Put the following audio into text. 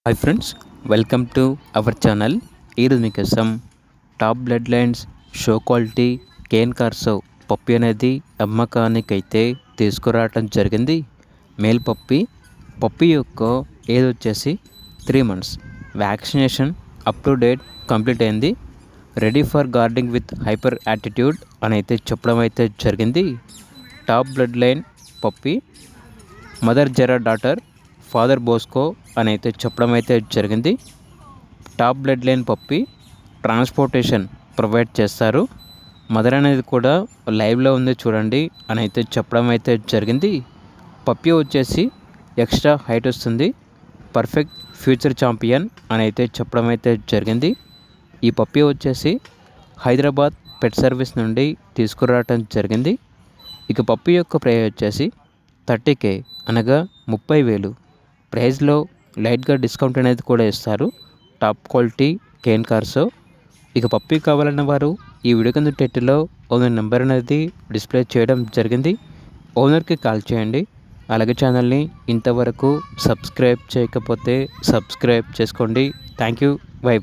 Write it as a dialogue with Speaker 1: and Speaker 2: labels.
Speaker 1: Hi friends, welcome to our channel. ఈరోజు మీకోసం top bloodlines show quality cane corso puppy అనేది అమ్మకానికైతే తీసుకురావటం జరిగింది. మేల్ పప్పి యొక్క ఏజ్ వచ్చేసి 3 months. Vaccination up to date complete అయింది. Ready for guarding with hyper attitude అని అయితే చెప్పడం అయితే జరిగింది. Top bloodline puppy, mother Zera daughter, father Bosco అని అయితే చెప్పడం అయితే జరిగింది. Top bloodline puppy transportation provide చేస్తారు. మదర్ అనేది కూడా లైవ్లో ఉంది చూడండి అని అయితే చెప్పడం అయితే జరిగింది. పప్పి వచ్చేసి ఎక్స్ట్రా హైట్ వస్తుంది. పర్ఫెక్ట్ ఫ్యూచర్ ఛాంపియన్ అని అయితే చెప్పడం అయితే జరిగింది. ఈ పప్పి వచ్చేసి హైదరాబాద్ పెట్ సర్వీస్ నుండి తీసుకురావటం జరిగింది. ఇక పప్పి యొక్క ప్రైస్ వచ్చేసి 30K అనగా 30,000. ప్రైస్లో లైట్గా డిస్కౌంట్ అనేది కూడా ఇస్తారు. Top quality cane corso. ఇక పప్పి కావాలన్న వారు ఈ వీడియో కింద టైటిల్లో ఓనర్ నెంబర్ అనేది డిస్ప్లే చేయడం జరిగింది. ఓనర్కి కాల్ చేయండి. అలాగే ఛానల్ని ఇంతవరకు సబ్స్క్రైబ్ చేయకపోతే సబ్స్క్రైబ్ చేసుకోండి. Thank you. బై.